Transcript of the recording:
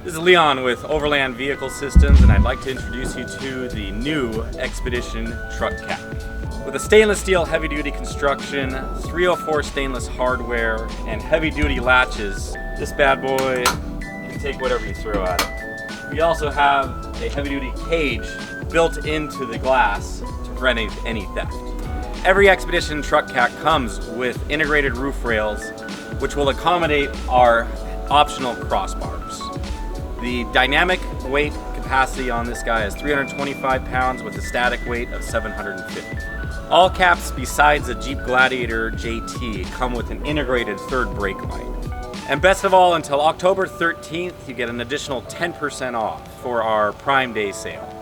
This is Leon with Overland Vehicle Systems, and I'd like to introduce you to the new Expedition Truck Cap. With a stainless steel heavy-duty construction, 304 stainless hardware, and heavy-duty latches, this bad boy can take whatever you throw at it. We also have a heavy-duty cage built into the glass to prevent any theft. Every Expedition Truck Cap comes with integrated roof rails, which will accommodate our optional crossbars. The dynamic weight capacity on this guy is 325 pounds with a static weight of 750. All caps besides the Jeep Gladiator JT come with an integrated third brake light. And best of all, until October 13th, you get an additional 10% off for our Prime Day sale.